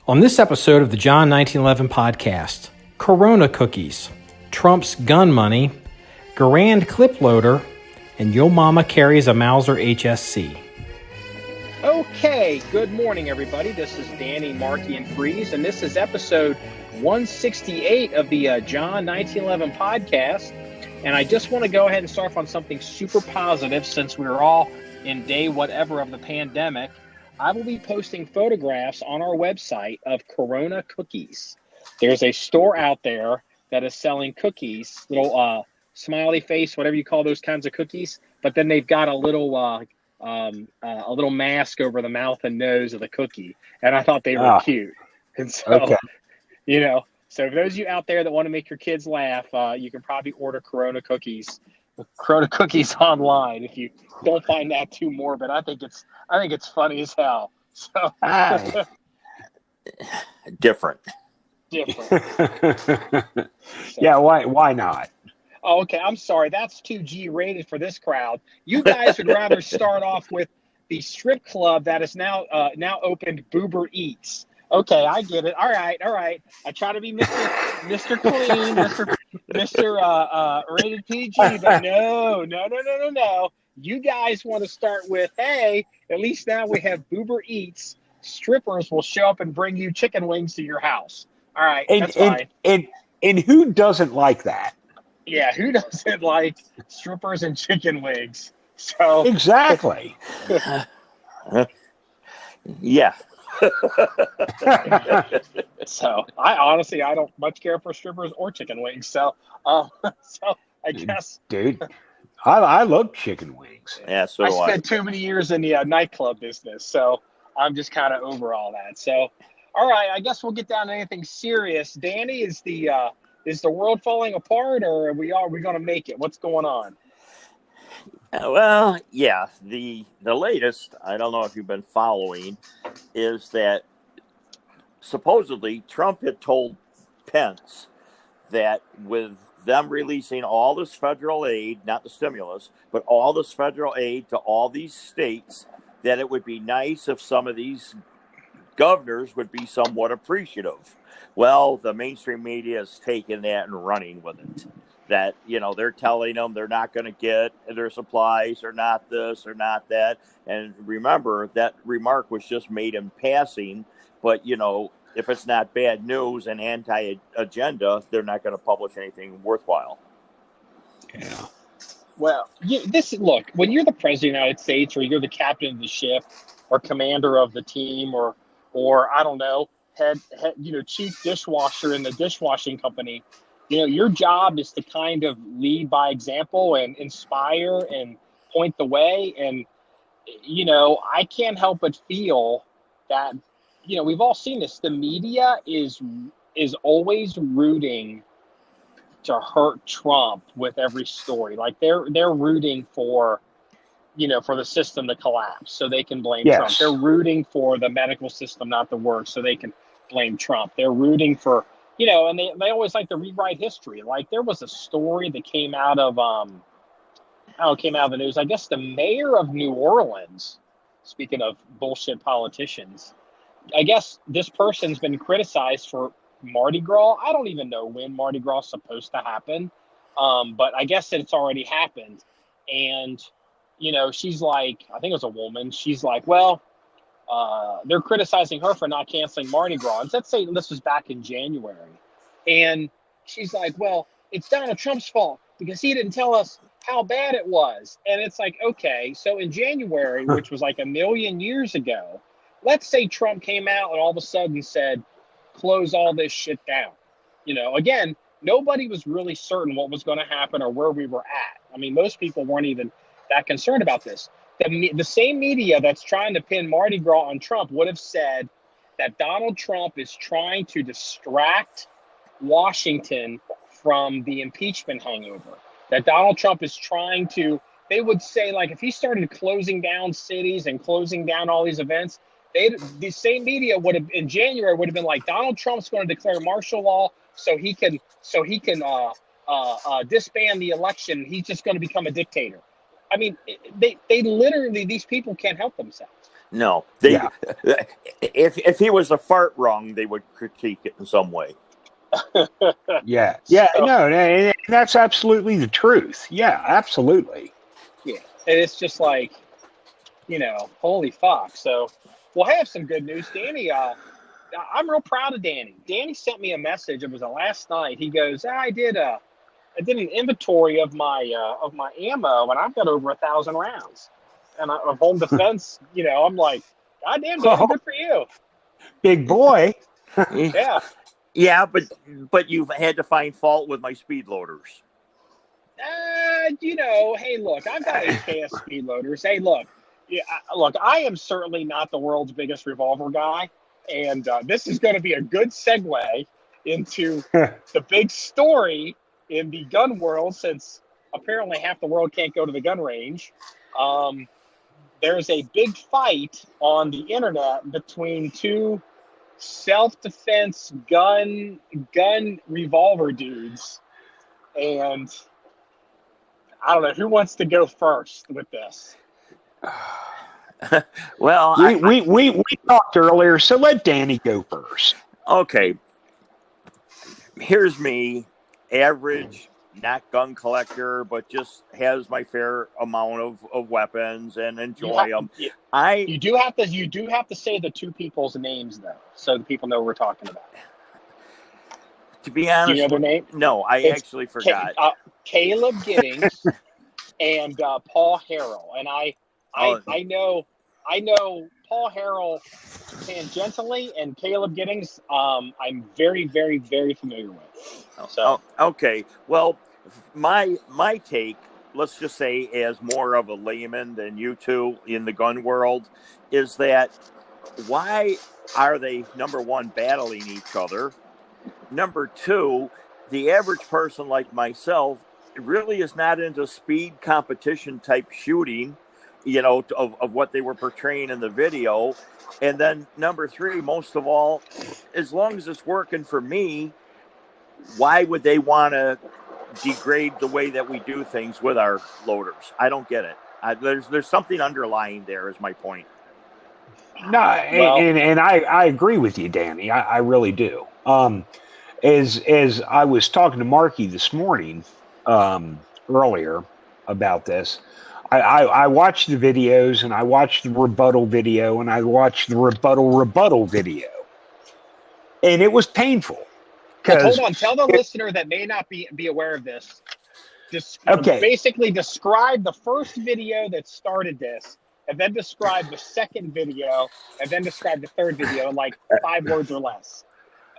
On this episode of the John 1911 podcast, Corona cookies, Trump's gun money, Garand clip loader, and Yo Mama carries a Mauser HSc. Okay, good morning, everybody. This is Danny, Marky, and Freeze, and this is episode 168 of the John 1911 podcast. And I just want to go ahead and start off on something super positive since we're all in day whatever of the pandemic. I will be posting photographs on our website of Corona cookies. There's a store out there that is selling cookies, little smiley face, whatever you call those kinds of cookies. But then they've got a little mask over the mouth and nose of the cookie, and I thought they were cute. And so, so for those of you out there that want to make your kids laugh, you can probably order Corona cookies online if you don't find that too morbid. I think it's funny as hell. So different. So, yeah, why not? Oh, okay. I'm sorry. That's too G-rated for this crowd. You guys would rather start off with the strip club that is now opened, Boober Eats. Okay, I get it. All right. I try to be Mr. Clean, Mr. rated PG, but no. You guys want to start with, hey, at least now we have Boober Eats. Strippers will show up and bring you chicken wings to your house. All right, that's fine. And who doesn't like that? Yeah, who doesn't like strippers and chicken wings? So exactly. Yeah. So I don't much care for strippers or chicken wings. So I guess, dude, I love chicken wings. Yeah, so I spent too many years in the nightclub business, so I'm just kind of over all that. So, all right, I guess we'll get down to anything serious. Danny, is the world falling apart, or are we going to make it? What's going on? Well, yeah, the latest, I don't know if you've been following, is that supposedly Trump had told Pence that with them releasing all this federal aid, not the stimulus, but all this federal aid to all these states, that it would be nice if some of these governors would be somewhat appreciative. Well, the mainstream media is taking that and running with it. That, they're telling them they're not going to get their supplies or not this or not that. And remember, that remark was just made in passing. But, if it's not bad news and anti-agenda, they're not going to publish anything worthwhile. Yeah. Well, look, when you're the president of the United States, or you're the captain of the ship, or commander of the team, or I don't know, head chief dishwasher in the dishwashing company, your job is to kind of lead by example and inspire and point the way. And I can't help but feel that we've all seen this. The media is always rooting to hurt Trump with every story. Like they're rooting for the system to collapse so they can blame Trump. They're rooting for the medical system not to work so they can blame Trump. They're rooting for, and they always like to rewrite history. Like there was a story that came out of the news. I guess the mayor of New Orleans, speaking of bullshit politicians, I guess this person's been criticized for Mardi Gras. I don't even know when Mardi Gras is supposed to happen. But I guess that it's already happened. And, she's like, I think it was a woman. She's like, well, they're criticizing her for not canceling Mardi Gras. And let's say this was back in January. And she's like, well, it's Donald Trump's fault because he didn't tell us how bad it was. And it's like, okay, so in January, which was like a million years ago, let's say Trump came out and all of a sudden said, close all this shit down. Again, nobody was really certain what was going to happen or where we were at. I mean, most people weren't even that concerned about this. The same media that's trying to pin Mardi Gras on Trump would have said that Donald Trump is trying to distract Washington from the impeachment hangover. That Donald Trump is trying to, they would say, like, if he started closing down cities and closing down all these events, the same media would have, in January, would have been like, Donald Trump's going to declare martial law so he can disband the election. He's just going to become a dictator. I mean, they literally, these people can't help themselves. No, Yeah. if he was a fart wrong, they would critique it in some way. Yeah. So, No, and that's absolutely the truth. Yeah, absolutely. yeah, and it's just like, holy fuck. So we'll have some good news. Danny, I'm real proud of Danny. Danny sent me a message. It was last night. He goes, I did an inventory of my ammo, and I've got over 1,000 rounds. And of home defense, I'm like, God damn, Danny, Oh, good for you. big boy. Yeah. Yeah, but you've had to find fault with my speed loaders. Hey, look, I've got HKS speed loaders. Hey, look, I am certainly not the world's biggest revolver guy, and this is going to be a good segue into the big story in the gun world, since apparently half the world can't go to the gun range. There's a big fight on the internet between two self-defense gun revolver dudes, and I don't know who wants to go first with this. Well, We talked earlier, so let Danny go first. okay. Here's me, average, not gun collector, but just has my fair amount of weapons and enjoy them. You do have to say the two people's names though, so the people know what we're talking about. To be honest, do you know their name? No, It's actually forgot. Caleb Giddings and Paul Harrell, and I know Paul Harrell tangentially, and Caleb Giddings, I'm very, very, very familiar with. So okay, well, my take, let's just say, as more of a layman than you two in the gun world, is that why are they, number one, battling each other? Number two, the average person like myself really is not into speed competition type shooting, of what they were portraying in the video. And then number three, most of all, as long as it's working for me, why would they want to degrade the way that we do things with our loaders? I don't get it. There's something underlying there, is my point. No, and I agree with you, Danny. I really do. As I was talking to Marky this morning, earlier about this, I watched the videos, and I watched the rebuttal video, and I watched the rebuttal video, and it was painful. But hold on, tell the listener that may not be aware of this. Basically, describe the first video that started this, and then describe the second video, and then describe the third video in like 5 words or less.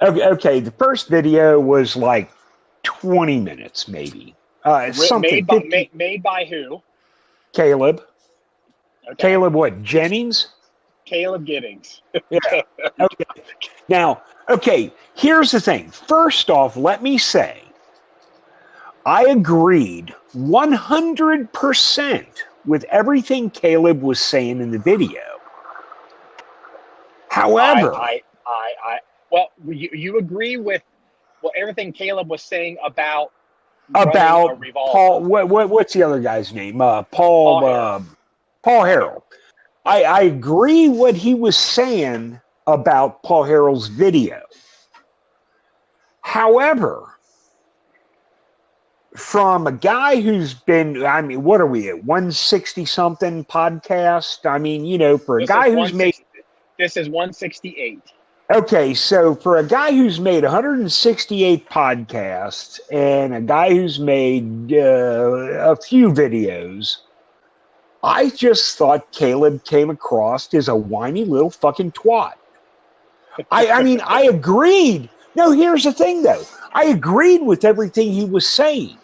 Okay, the first video was like 20 minutes, maybe. Made by who? Caleb. Okay. Caleb what? Jennings? Caleb Giddings. Yeah. Okay. Now, here's the thing. First off, let me say, I agreed 100% with everything Caleb was saying in the video. However, you agree with everything Caleb was saying about Paul. What's the other guy's name? Paul Harrell. I agree what he was saying about Paul Harrell's video. However, from a guy who's been, what are we at, 160 something podcast? For a guy who's made, this is 168. Okay, so for a guy who's made 168 podcasts and a guy who's made a few videos, I just thought Caleb came across as a whiny little fucking twat. I agreed. No, here's the thing, though. I agreed with everything he was saying.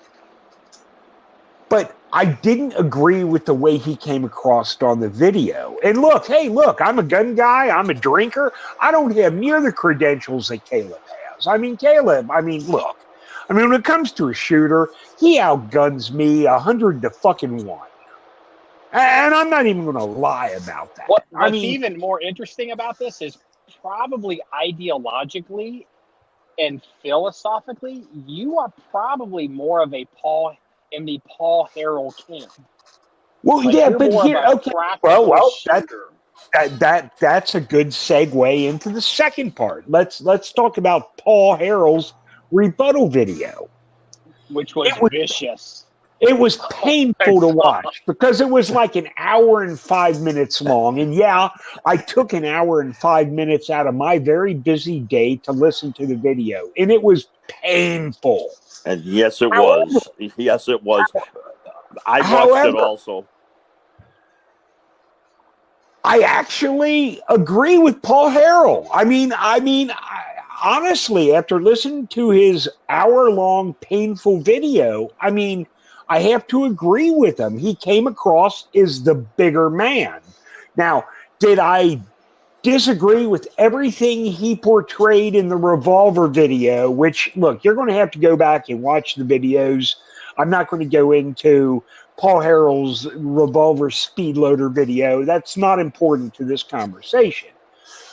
But I didn't agree with the way he came across on the video. And look, I'm a gun guy. I'm a drinker. I don't have near the credentials that Caleb has. Look. When it comes to a shooter, he outguns me 100 to fucking 1. And I'm not even going to lie about that. What's even more interesting about this is probably ideologically and philosophically, you are probably more of a Paul Harrell camp. Well, yeah, but here, okay. Well, That's a good segue into the second part. Let's talk about Paul Harrell's rebuttal video. which was It was vicious. it was Oh my painful to God. watch because it was like an hour and 5 minutes long. And yeah, I took an hour and 5 minutes out of my very busy day to listen to the video, and it was painful. And yes, it However, was. Yes, it was. I watched it however, also. I actually agree with Paul Harrell. Honestly, after listening to his hour-long painful video, I have to agree with him. He came across as the bigger man. Now, did I disagree with everything he portrayed in the revolver video? Which, look, you're going to have to go back and watch the videos. I'm not going to go into Paul Harrell's revolver speed loader video. That's not important to this conversation.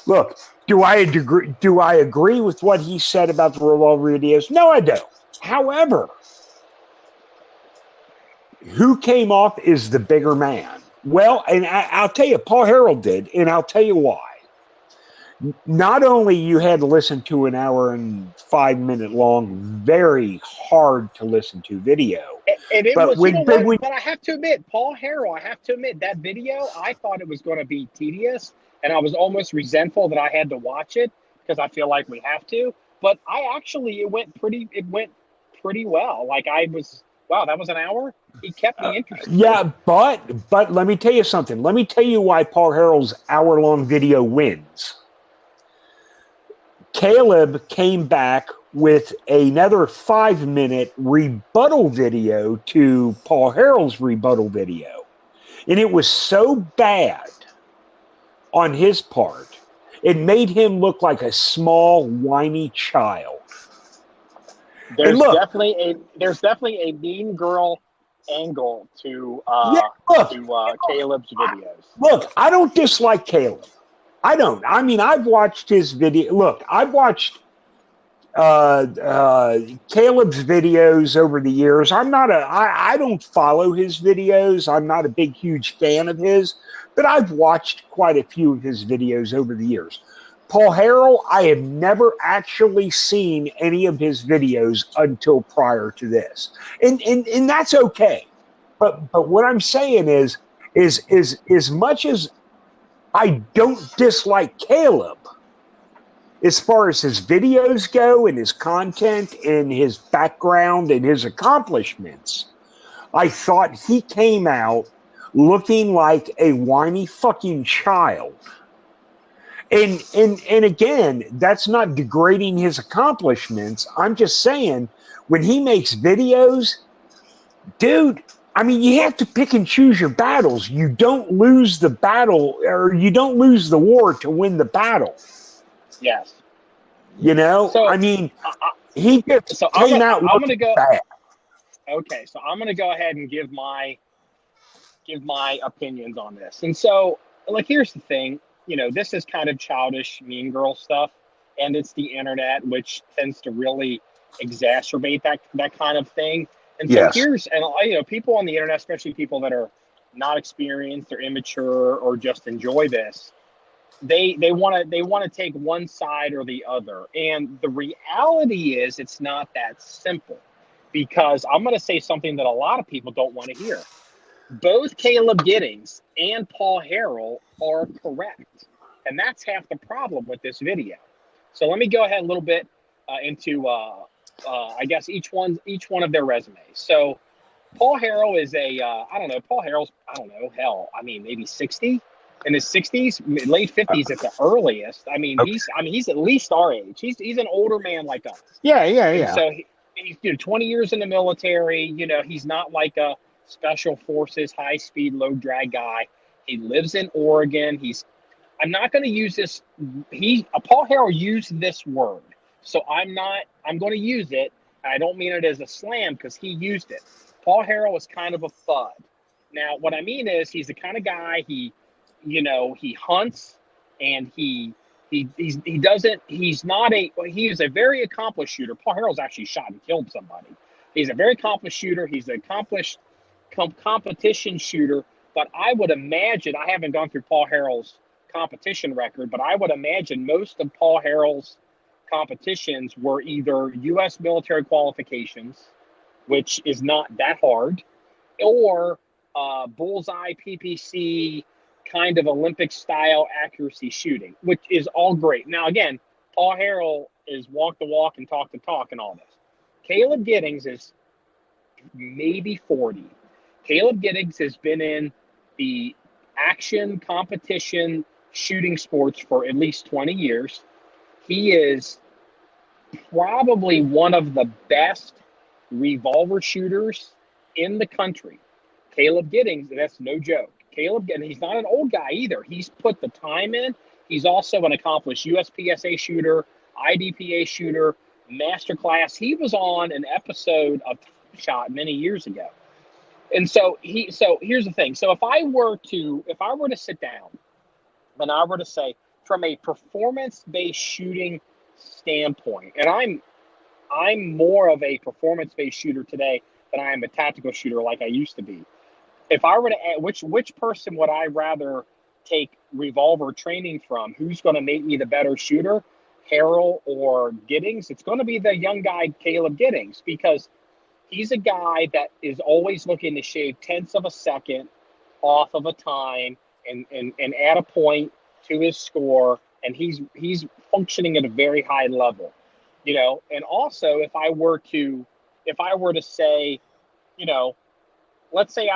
Look, do I agree with what he said about the revolver videos? No, I don't. However, who came off as the bigger man? Well, and I'll tell you, Paul Harrell did, and I'll tell you why. Not only you had to listen to an hour and 5 minute long, very hard to listen to video, And it but was, you know when what? But I have to admit, Paul Harrell, I have to admit, that video, I thought it was going to be tedious, and I was almost resentful that I had to watch it because I feel like we have to. But it went pretty well. Like wow, that was an hour. He kept me interested. yeah, but let me tell you something. Let me tell you why Paul Harrell's hour-long video wins. Caleb came back with another 5 minute rebuttal video to Paul Harrell's rebuttal video. And it was so bad on his part, it made him look like a small, whiny child. There's look, definitely a mean girl angle to Caleb's videos. Look, I don't dislike Caleb. I don't. I've watched his video. Look, I've watched Caleb's videos over the years. I don't follow his videos. I'm not a big, huge fan of his, but I've watched quite a few of his videos over the years. Paul Harrell, I have never actually seen any of his videos until prior to this, and that's okay. But what I'm saying is as much as I don't dislike Caleb, as far as his videos go and his content and his background and his accomplishments, I thought he came out looking like a whiny fucking child. And again, that's not degrading his accomplishments. I'm just saying, when he makes videos, dude, you have to pick and choose your battles. You don't lose the battle, or you don't lose the war to win the battle. Yes. You know? So, he just came out looking bad. Okay, so I'm going to go ahead and give my opinions on this. And so, here's the thing. This is kind of childish, mean girl stuff, and it's the internet, which tends to really exacerbate that kind of thing. And so Yes. people on the internet, especially people that are not experienced or immature or just enjoy this, they want to take one side or the other. And the reality is, it's not that simple, because I'm going to say something that a lot of people don't want to hear. Both Caleb Giddings and Paul Harrell are correct, and that's half the problem with this video. So let me go ahead a little bit into I guess each one of their resumes. So Paul Harrell is Paul Harrell's, maybe 60, in his 60s, late 50s at the earliest. He's at least our age. He's an older man like us. Yeah. And so he's 20 years in the military. He's not like a special forces, high speed, low drag guy. He lives in Oregon. I'm not going to use this. Paul Harrell used this word, so I'm going to use it. I don't mean it as a slam, because he used it. Paul Harrell is kind of a thud. Now, what I mean is, he's the kind of guy, he hunts, and he is a very accomplished shooter. Paul Harrell's actually shot and killed somebody. He's a very accomplished shooter. He's an accomplished competition shooter. But I would imagine, I haven't gone through Paul Harrell's competition record, but I would imagine most of Paul Harrell's competitions were either U.S. military qualifications, which is not that hard, or bullseye PPC kind of Olympic style accuracy shooting, which is all great. Now, again, Paul Harrell is walk the walk and talk the talk and all this. Caleb Giddings is maybe 40. Caleb Giddings has been in the action competition shooting sports for at least 20 years. He is probably one of the best revolver shooters in the country. Caleb Giddings, that's no joke. Caleb, and he's not an old guy either. He's put the time in. He's also an accomplished USPSA shooter, IDPA shooter, masterclass. He was on an episode of Top Shot many years ago. And so here's the thing. So if I were to sit down and I were to say, from a performance-based shooting standpoint, and I'm more of a performance-based shooter today than I am a tactical shooter like I used to be. If I were to add, which person would I rather take revolver training from? Who's going to make me the better shooter, Harrell or Giddings? It's going to be the young guy, Caleb Giddings, because he's a guy that is always looking to shave tenths of a second off of a time and add a point to his score, and he's functioning at a very high level, you know. And also, if I were to say, you know, let's say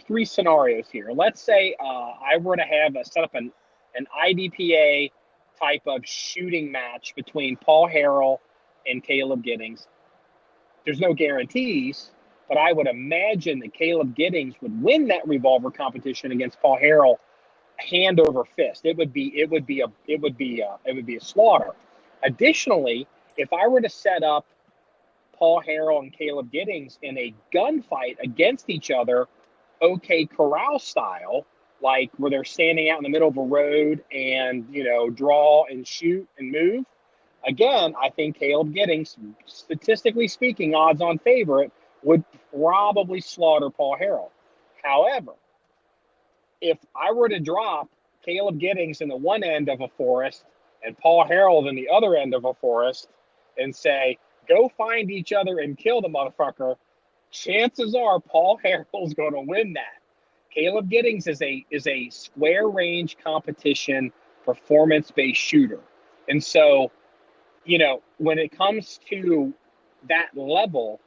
three scenarios here. Let's say I were to have set up an IDPA type of shooting match between Paul Harrell and Caleb Giddings. There's no guarantees, but I would imagine that Caleb Giddings would win that revolver competition against Paul Harrell hand over fist. It would be a slaughter. Additionally, if I were to set up Paul Harrell and Caleb Giddings in a gunfight against each other, OK Corral style, like where they're standing out in the middle of a road and, you know, draw and shoot and move. Again, I think Caleb Giddings, statistically speaking, odds-on favorite, would probably slaughter Paul Harrell. However, if I were to drop Caleb Giddings in the one end of a forest and Paul Harrell in the other end of a forest and say, go find each other and kill the motherfucker, chances are Paul Harrell's going to win that. Caleb Giddings is a square range competition performance-based shooter. And so, you know, when it comes to that level,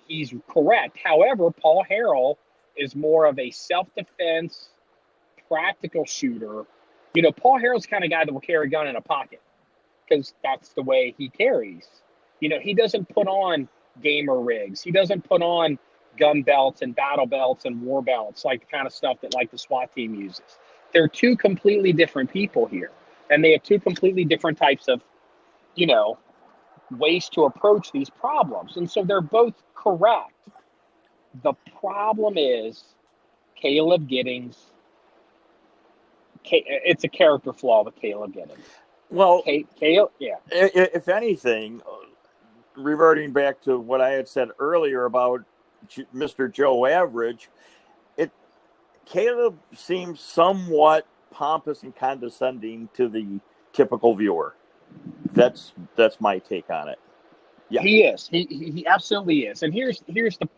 he's correct. However, Paul Harrell is more of a self-defense, practical shooter. You know, Paul Harrell's the kind of guy that will carry a gun in a pocket because that's the way he carries. You know, he doesn't put on gamer rigs. He doesn't put on gun belts and battle belts and war belts, like the kind of stuff that like the SWAT team uses. They're two completely different people here, and they have two completely different types of, you know, ways to approach these problems. And so they're both correct. The problem is Caleb Giddings. It's a character flaw with Caleb Giddings. Well, Caleb, yeah. If anything, reverting back to what I had said earlier about Mr. Joe Average, Caleb seems somewhat pompous and condescending to the typical viewer. That's my take on it. Yeah, he is. He absolutely is. And here's the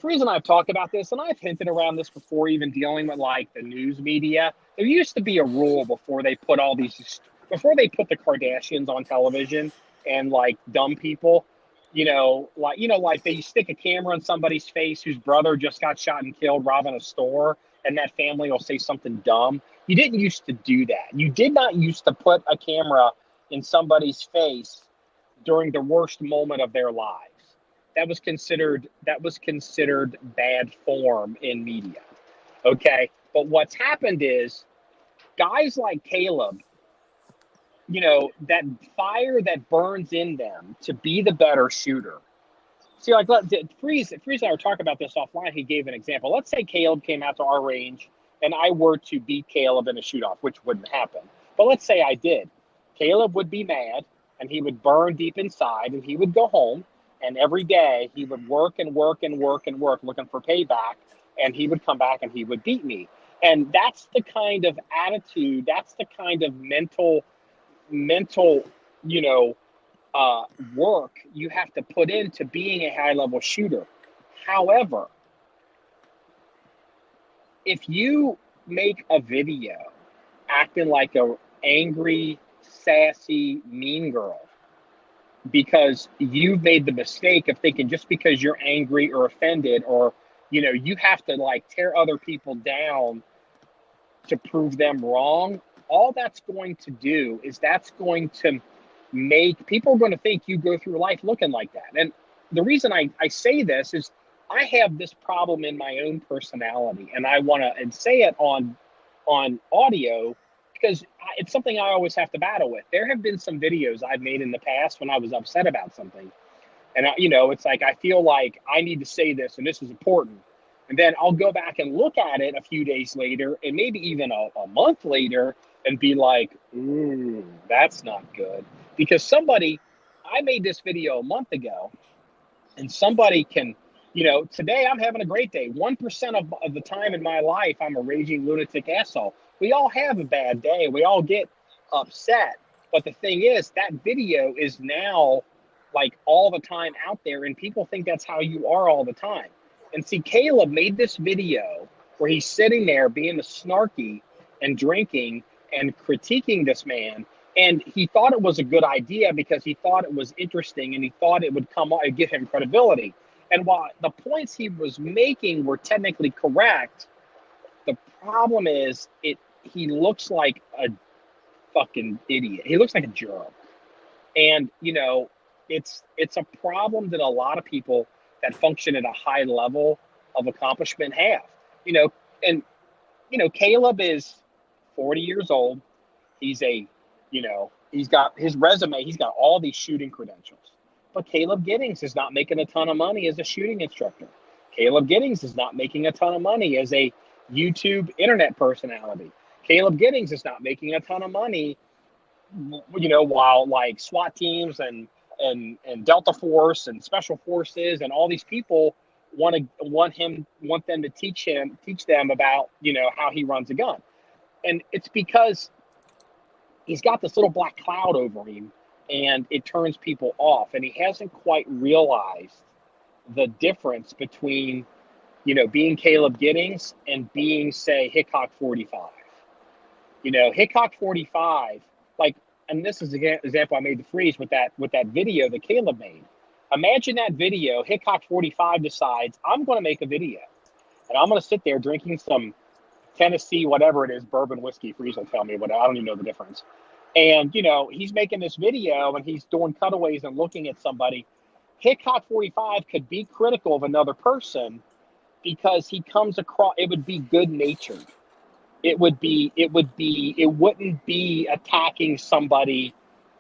reason I've talked about this, and I've hinted around this before, even dealing with like the news media. There used to be a rule before they put the Kardashians on television and like dumb people, like they stick a camera in somebody's face whose brother just got shot and killed robbing a store, and that family will say something dumb. You didn't used to do that. You did not used to put a camera in somebody's face during the worst moment of their lives. That was considered bad form in media. Okay. But what's happened is guys like Caleb, you know, that fire that burns in them to be the better shooter. See, like Freeze and I were talking about this offline. He gave an example. Let's say Caleb came out to our range and I were to beat Caleb in a shoot-off, which wouldn't happen. But let's say I did. Caleb would be mad and he would burn deep inside and he would go home, and every day he would work and work and work and work looking for payback, and he would come back and he would beat me. And that's the kind of attitude, that's the kind of mental, you know, work you have to put into being a high level shooter. However, if you make a video acting like a angry, sassy, mean girl because you've made the mistake of thinking just because you're angry or offended, or you have to like tear other people down to prove them wrong, all that's going to do is that's going to make people are going to think you go through life looking like that. And the reason I say this is I have this problem in my own personality, and I want to say it on audio because it's something I always have to battle with. There have been some videos I've made in the past when I was upset about something, and it's like I feel like I need to say this and this is important. And then I'll go back and look at it a few days later and maybe even a month later and be like, ooh, that's not good. Because I made this video a month ago, and somebody can, today I'm having a great day. 1% of the time in my life, I'm a raging lunatic asshole. We all have a bad day. We all get upset. But the thing is, that video is now like all the time out there, and people think that's how you are all the time. And see, Caleb made this video where he's sitting there being snarky and drinking and critiquing this man. And he thought it was a good idea because he thought it was interesting and he thought it would give him credibility. And while the points he was making were technically correct, the problem is he looks like a fucking idiot. He looks like a jerk. And, it's a problem that a lot of people that function at a high level of accomplishment have. Caleb is 40 years old. He's he's got his resume, he's got all these shooting credentials. But Caleb Giddings is not making a ton of money as a shooting instructor. Caleb Giddings is not making a ton of money as a YouTube internet personality. Caleb Giddings is not making a ton of money, while like SWAT teams and Delta Force and Special Forces and all these people want them to teach them about, how he runs a gun. And it's because he's got this little black cloud over him, and it turns people off. And he hasn't quite realized the difference between, being Caleb Giddings and being, say, Hickok 45. Hickok 45, like, and this is an example I made the freeze with that video that Caleb made. Imagine that video. Hickok 45 decides, I'm going to make a video, and I'm going to sit there drinking some Tennessee, whatever it is, bourbon whiskey. Freeze will tell me what, I don't even know the difference. And, he's making this video and he's doing cutaways and looking at somebody. Hickok 45 could be critical of another person because he comes across, it would be good natured. It wouldn't be attacking somebody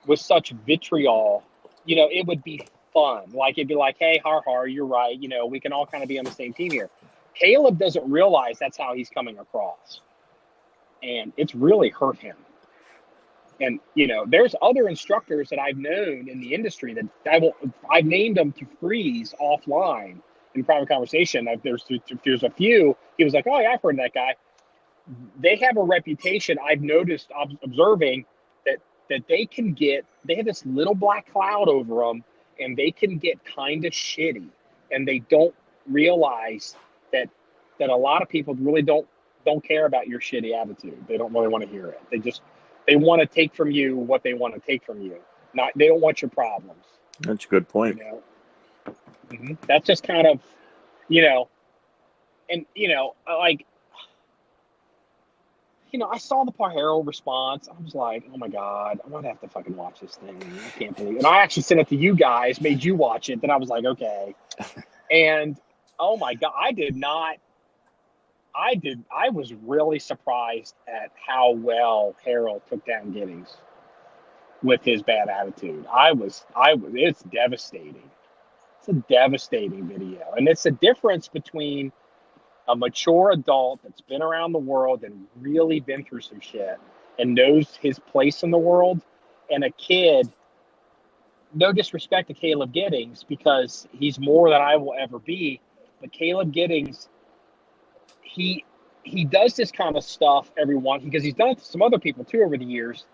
with such vitriol. It would be fun. Like, it'd be like, hey, har, you're right. We can all kind of be on the same team here. Caleb doesn't realize that's how he's coming across. And it's really hurt him. And, there's other instructors that I've known in the industry that I've named them to freeze offline in private conversation. There's a few, he was like, oh yeah, I've heard of that guy. They have a reputation, I've noticed observing that they have this little black cloud over them, and they can get kind of shitty, and they don't realize that a lot of people really don't care about your shitty attitude. They don't really want to hear it. They want to take from you what they want to take from you. They don't want your problems. That's a good point. Mm-hmm. That's just kind of, and like, I saw the Harrell response. I was like, oh my God, I'm going to have to fucking watch this thing. I can't believe it. And I actually sent it to you guys, made you watch it. Then I was like, okay. And oh my God, I was really surprised at how well Harrell took down Giddings with his bad attitude. It's devastating. It's a devastating video. And it's a difference between a mature adult that's been around the world and really been through some shit and knows his place in the world, and a kid, no disrespect to Caleb Giddings because he's more than I will ever be, but Caleb Giddings, he he does this kind of stuff because he's done it to some other people too over the years.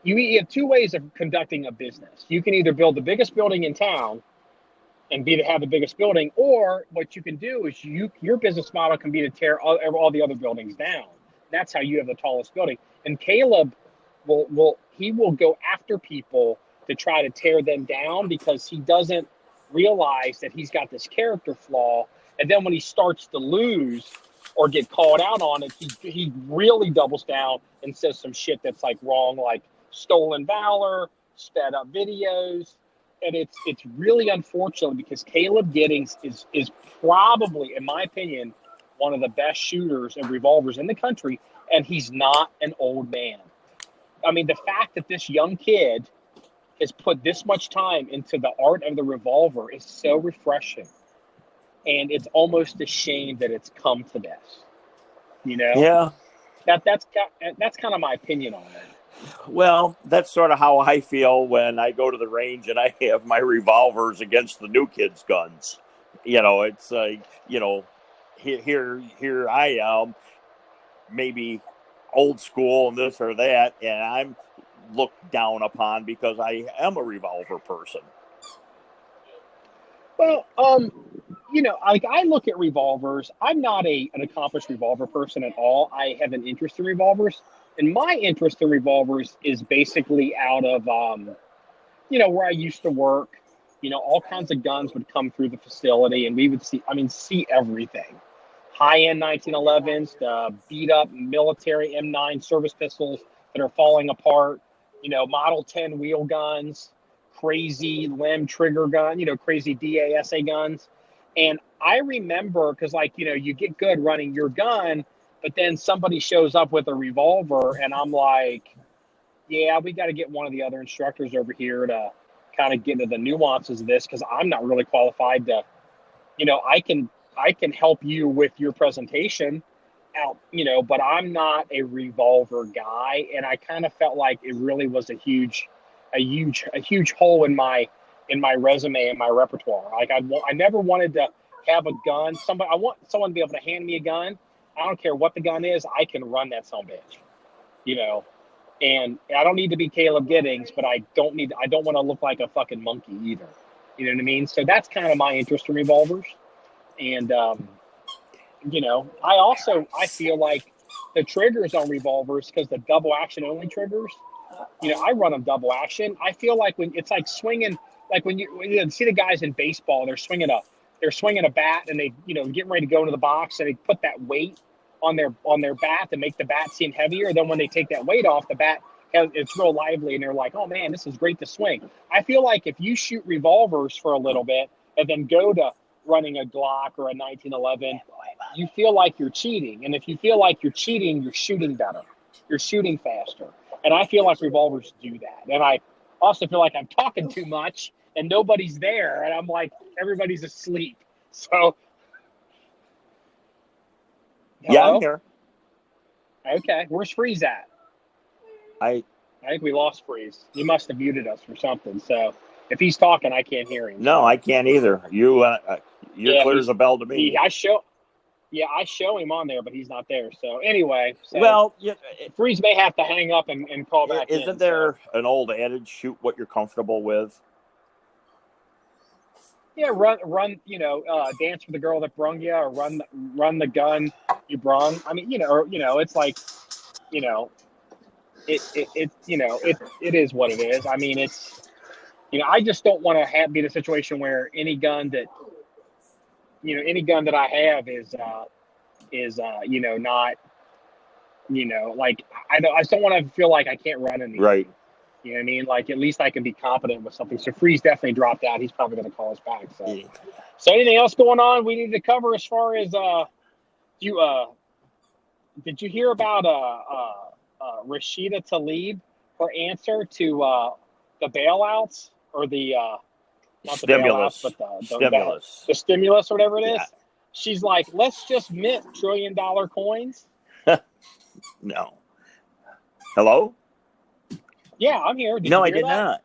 You have two ways of conducting a business. You can either build the biggest building in town and have the biggest building, or what you can do is your business model can be to tear all the other buildings down. That's how you have the tallest building. And Caleb will go after people to try to tear them down because he doesn't realize that he's got this character flaw. And then when he starts to lose or get called out on it, he really doubles down and says some shit that's like wrong, like stolen valor, sped up videos. And it's really unfortunate because Caleb Giddings is probably, in my opinion, one of the best shooters of revolvers in the country, and he's not an old man. I mean, the fact that this young kid has put this much time into the art of the revolver is so refreshing. And it's almost a shame that it's come to this. You know? Yeah. That's kind of my opinion on it. Well, that's sort of how I feel when I go to the range and I have my revolvers against the new kids' guns. You know, it's like, you know, here I am, maybe old school and this or that, and I'm looked down upon because I am a revolver person. Well, you know, like I look at revolvers. I'm not an accomplished revolver person at all. I have an interest in revolvers. And my interest in revolvers is basically out of, you know, where I used to work. You know, all kinds of guns would come through the facility, and we would see everything. High-end 1911s, the beat-up military M9 service pistols that are falling apart, you know, Model 10 wheel guns, crazy limb trigger gun, you know, crazy DASA guns. And I remember, because, like, you know, you get good running your gun, but then somebody shows up with a revolver, and I'm like, yeah, we got to get one of the other instructors over here to kind of get into the nuances of this, because I'm not really qualified to, you know, I can help you with your presentation out, you know, but I'm not a revolver guy. And I kind of felt like it really was a huge hole in my resume and my repertoire. Like I never wanted to have a gun. I want someone to be able to hand me a gun. I don't care what the gun is. I can run that son of a bitch, you know, and I don't need to be Caleb Giddings, but I don't want to look like a fucking monkey either. You know what I mean? So that's kind of my interest in revolvers. And, you know, I feel like the triggers on revolvers, because the double action only triggers, you know, I run them double action. I feel like when it's like swinging, like when you see the guys in baseball, they're swinging a bat, and they, you know, getting ready to go into the box, and they put that weight on their bat to make the bat seem heavier. Then when they take that weight off, the bat it's real lively, and they're like, oh man, this is great to swing. I feel like if you shoot revolvers for a little bit and then go to running a Glock or a 1911, you feel like you're cheating. And if you feel like you're cheating, you're shooting better. You're shooting faster. And I feel like revolvers do that. And I also feel like I'm talking too much and nobody's there. And I'm like, everybody's asleep. So. Hello? Yeah, I'm here. Okay. Where's Freeze at? I think we lost Freeze. He must have muted us or something. So if he's talking, I can't hear him. No, I can't either. You're clear as a bell to me. I show him on there, but he's not there. So anyway, Freeze may have to hang up and call back. Isn't there an old adage, shoot what you're comfortable with? Yeah, run. You know, dance with the girl that brung you, or run the gun you brung. I mean, it's like, you know, it is what it is. I mean, it's. You know, I just don't want to be in a situation where any gun that I have is you know, not, you know, like I just don't want to feel like I can't run anything. Right. You know what I mean? Like at least I can be competent with something. So Freeze definitely dropped out. He's probably going to call us back. So anything else going on we need to cover as far as did you hear about Rashida Tlaib, her answer to the bailouts? Or the not stimulus, the bailouts, but the stimulus or whatever it is. Yeah. She's like, let's just mint $1 trillion coins. No. Hello? Yeah, I'm here. I did not.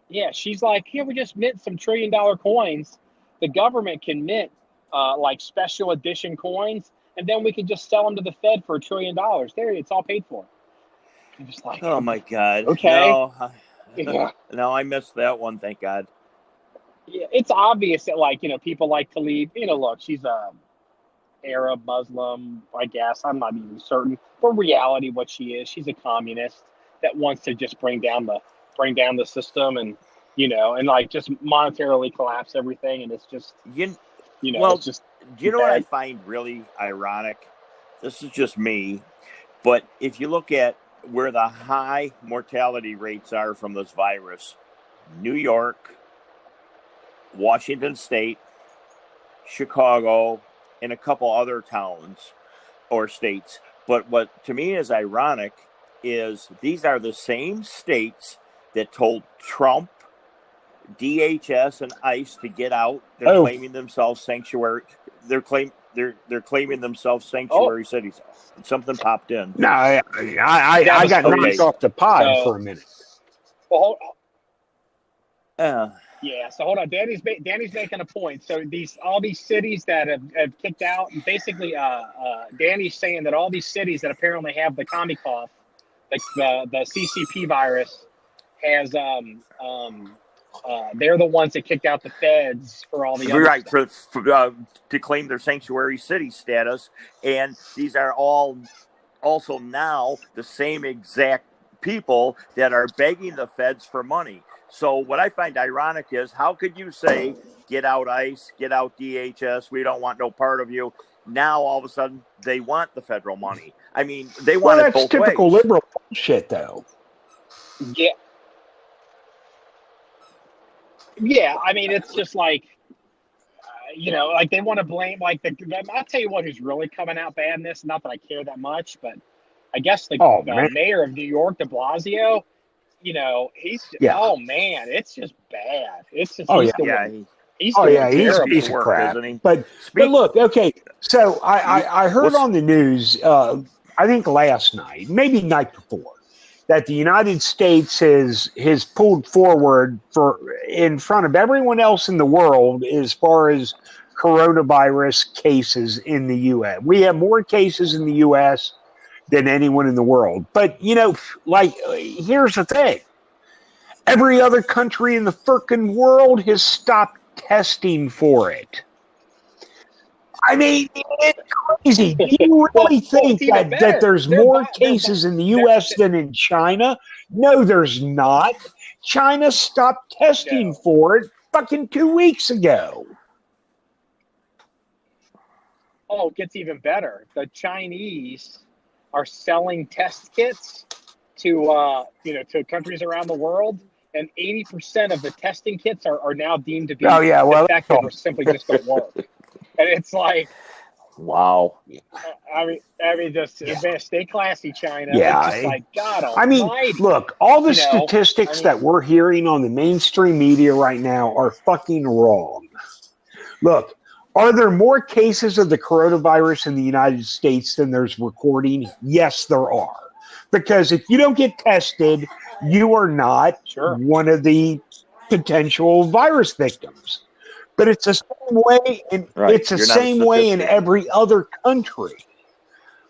Yeah, she's like, we just mint some $1 trillion coins. The government can mint like special edition coins and then we could just sell them to the Fed for $1 trillion. There, it's all paid for. I'm just like, Oh my God! okay, No, yeah. no, I missed that one. Thank God. Yeah, it's obvious that, like, people like to leave. Look, she's a Arab Muslim, I guess. I'm not even certain. But reality, what she is, she's a communist that wants to just bring down the system, and and like just monetarily collapse everything. And it's just Well, it's just do you know what I bad. find really ironic? This is just me, but if you look at where the high mortality rates are from this virus, New York, Washington State, Chicago, and a couple other towns or states. But what to me is ironic is these are the same states that told Trump, DHS, and ICE to get out. They're claiming themselves sanctuary. They're claiming themselves sanctuary cities. Something popped in. No, I got knocked off the pod for a minute. Well, Uh, yeah, so hold on. Danny's making a point. So all these cities that have kicked out, basically, Danny's saying that all these cities that apparently have the commie cough, the CCP virus, has they're the ones that kicked out the feds for all the other right stuff. to claim their sanctuary city status, and these are all also now the same exact people that are begging the feds for money. So what I find ironic is, how could you say, get out ICE, get out DHS, we don't want no part of you. Now, all of a sudden, they want the federal money. I mean, they want it both ways. That's typical liberal bullshit, though. Yeah. Yeah, I mean, it's just like, like they want to blame, like, I'll tell you what who's really coming out bad in this, not that I care that much, but I guess the mayor of New York, de Blasio, he's oh man, it's just bad. It's just he's a piece of crap, isn't he? But look, okay, so I heard on the news, I think last night, maybe night before, that the United States has pulled forward in front of everyone else in the world as far as coronavirus cases in the U.S. We have more cases in the U.S. than anyone in the world. But, here's the thing. Every other country in the frickin' world has stopped testing for it. I mean, it's crazy. Do you really think that there's more cases in the U.S. than in China? No, there's not. China stopped testing for it fucking 2 weeks ago. Oh, it gets even better. The Chinese are selling test kits to to countries around the world, and 80% of the testing kits are now deemed to be defective or simply just don't work. And it's like, wow. I mean, just stay classy, China. Yeah, it's just like, God almighty. I mean, look, all the statistics that we're hearing on the mainstream media right now are fucking wrong. Look, are there more cases of the coronavirus in the United States than there's recording? Yes, there are. Because if you don't get tested, you are not one of the potential virus victims. But it's the same way, it's the same way in every other country.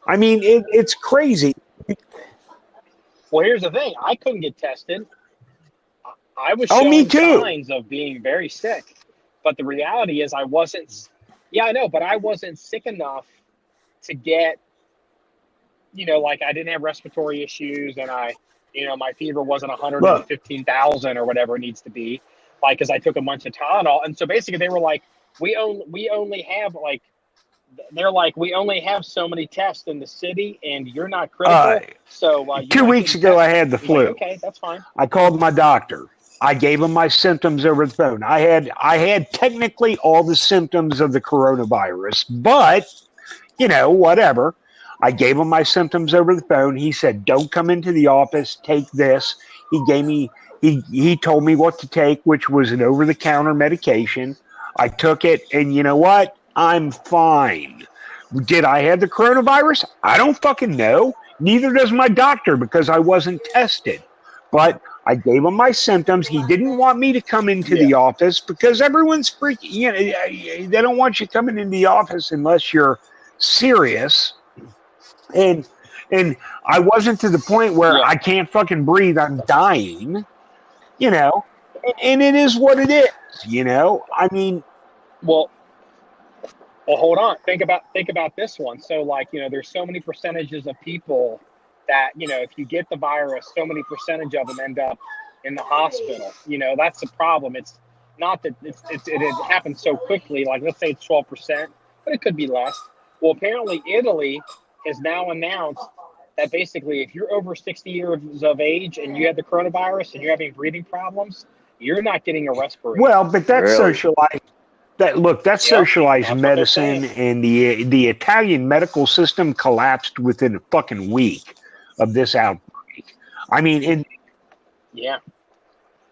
I mean, it's crazy. Well, here's the thing: I couldn't get tested. I was showing signs of being very sick, but the reality is I wasn't. Yeah, I know, but I wasn't sick enough to get. Like I didn't have respiratory issues, and my fever wasn't 115,000 or whatever it needs to be. Like, because I took a bunch of Tylenol, and so basically they were like, we only have so many tests in the city, and you're not critical. So 2 weeks ago, I had the flu. Like, okay, that's fine. I called my doctor. I gave him my symptoms over the phone. I had technically all the symptoms of the coronavirus, but whatever. I gave him my symptoms over the phone. He said, "Don't come into the office. Take this." He told me what to take, which was an over-the-counter medication. I took it, and you know what? I'm fine. Did I have the coronavirus? I don't fucking know. Neither does my doctor, because I wasn't tested. But I gave him my symptoms. He didn't want me to come into the office because everyone's freaking. They don't want you coming into the office unless you're serious, and I wasn't to the point where Yeah. I can't fucking breathe. I'm dying, you know, and it is what it is, you know. I mean, Well, hold on. Think about this one. So, like, there's so many percentages of people that, if you get the virus, so many percentage of them end up in the hospital. That's the problem. It's not that it happens so quickly. Like, let's say it's 12%, but it could be less. Well, apparently Italy has now announced that basically if you're over 60 years of age and you have the coronavirus and you're having breathing problems, you're not getting a respirator. well, but that's Really? socialized. That's Yep, socialized that's what they're medicine, saying. and the Italian medical system collapsed within a fucking week of this outbreak. I mean, and Yeah.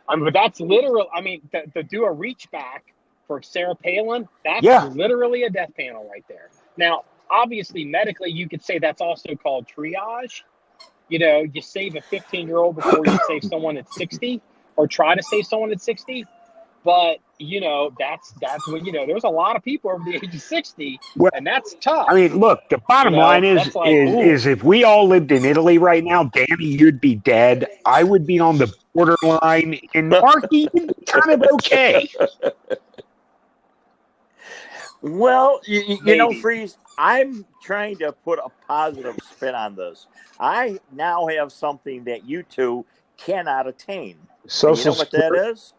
But that's literal. I mean, to do a reach back for Sarah Palin, that's yeah, literally a death panel right there. Now, obviously, medically, you could say that's also called triage. You save a 15-year-old before you save someone at 60, or try to save someone at 60. But that's when there's a lot of people over the age of 60, well, and that's tough. I mean, look, the bottom line That's like, is if we all lived in Italy right now, Danny, you'd be dead. I would be on the borderline, and Marky, you'd be kind of okay. Well, you know, Maybe. Freeze, I'm trying to put a positive spin on this. I now have something that you two cannot attain. And you Social know what that Security. is?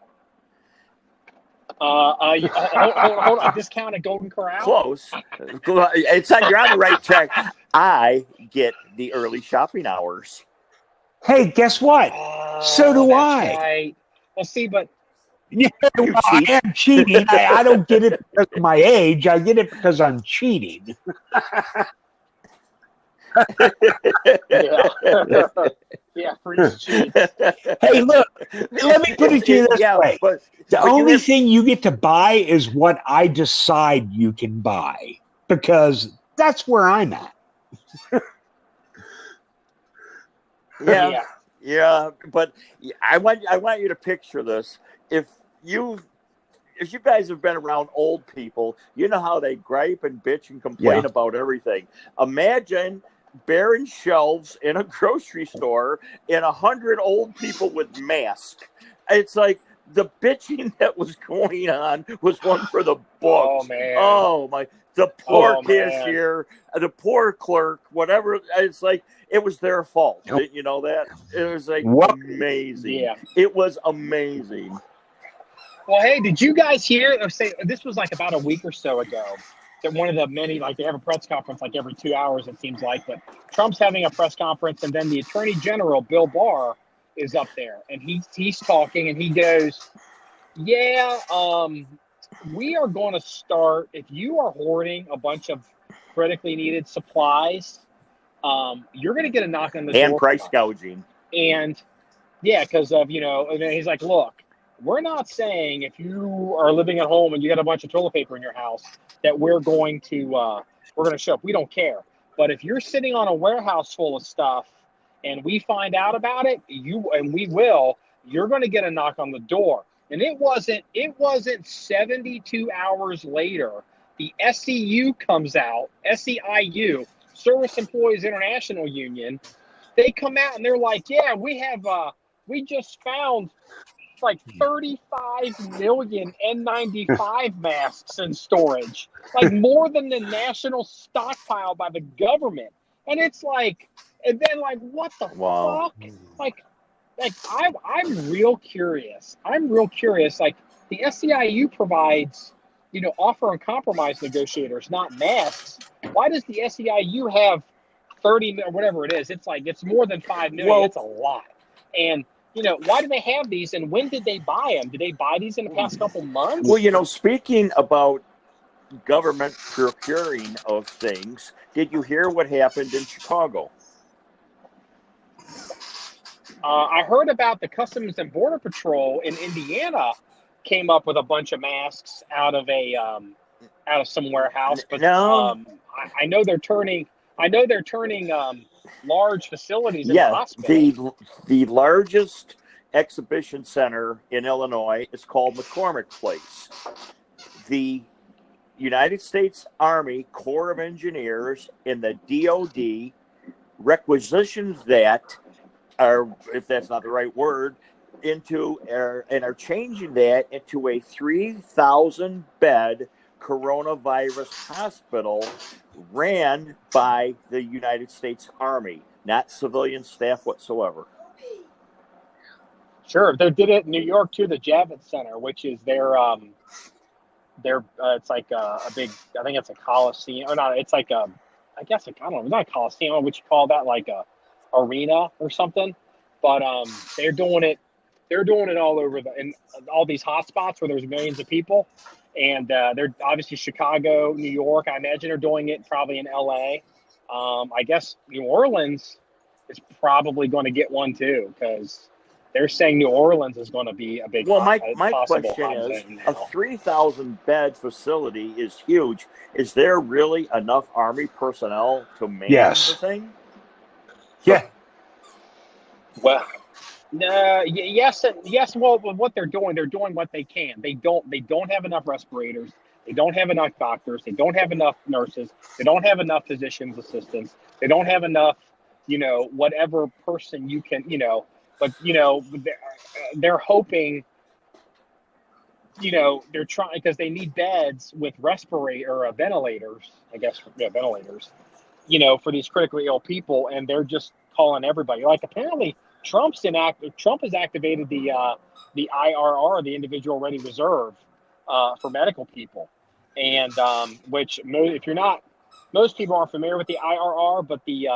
Hold on. Discounted Golden Corral. Close. It's not, you're on the right track. I get the early shopping hours. Hey, guess what? So do That's I. right. Well, see, but Yeah, You well, I cheat. am cheating. I don't get it because of my age. I get it because I'm cheating. yeah, Freeze cheats. Hey, look, let me put it to you this way. But The you only have- thing you get to buy is what I decide you can buy, because that's where I'm at. Yeah, but I want you to picture this. If you guys have been around old people, you know how they gripe and bitch and complain Yeah. about everything. Imagine barren shelves in a grocery store and 100 old people with masks. It's like the bitching that was going on was one for the books. Oh, man. Oh my! The poor Oh, man. cashier, the poor clerk, whatever. It's like it was their fault. Nope. Didn't you know that? It was like What? amazing. Yeah. It was amazing. Well, hey, did you guys hear? Say this was like about a week or so ago. That one of the many, like, they have a press conference like every 2 hours, it seems like. But Trump's having a press conference, and then the Attorney General Bill Barr is up there, and he's talking, and he goes, "Yeah, we are going to start. If you are hoarding a bunch of critically needed supplies, you're going to get a knock on the door And price gouging. And yeah, because of and then he's like, look, we're not saying if you are living at home and you got a bunch of toilet paper in your house that we're going to show up. We don't care. But if you're sitting on a warehouse full of stuff and we find out about it, you're going to get a knock on the door." And it wasn't 72 hours later, the SEIU comes out, SEIU, Service Employees International Union. They come out and they're like, yeah, we just found like 35 million N95 masks in storage, like more than the national stockpile by the government. And it's like, and then like, what the Wow. fuck? Like I'm real curious. Like, the SEIU provides, offer and compromise negotiators, not masks. Why does the SEIU have 30 or whatever it is? It's like, it's more than 5 million. Well- It's a lot. And why do they have these, and when did they buy them? Did they buy these in the past couple months? Well, speaking about government procuring of things, did you hear what happened in Chicago? I heard about the Customs and Border Patrol in Indiana came up with a bunch of masks out of some warehouse, but No. I know they're turning large facilities into hospitals. The largest exhibition center in Illinois is called McCormick Place. The United States Army Corps of Engineers and the DOD requisitions that, or if that's not the right word, and are changing that into a 3,000 bed coronavirus hospital ran by the United States Army, not civilian staff whatsoever. Sure, they did it in New York too. The Javits Center, which is it's like a big, I think it's a coliseum, or not? It's like I guess I don't know, not a coliseum. What you call that, like a arena or something? But they're doing it all over in all these hotspots where there's millions of people, and they're obviously Chicago, New York. I imagine they're doing it probably in LA. I guess New Orleans is probably going to get one too, because they're saying New Orleans is going to be a big. Well, my possible question hot is, zone a now. 3,000 bed facility is huge. Is there really enough Army personnel to man Yes. the thing? Yeah. Well, no, yes, and yes. Well, what they're doing what they can. They don't have enough respirators. They don't have enough doctors. They don't have enough nurses. They don't have enough physicians assistants. They don't have enough, whatever person you can, But they're hoping, they're trying, because they need beds with ventilators. I guess ventilators. For these critically ill people, and they're just calling everybody. Like, apparently Trump has activated the IRR, the Individual Ready Reserve, for medical people, and which, if you're not, most people aren't familiar with the IRR, but the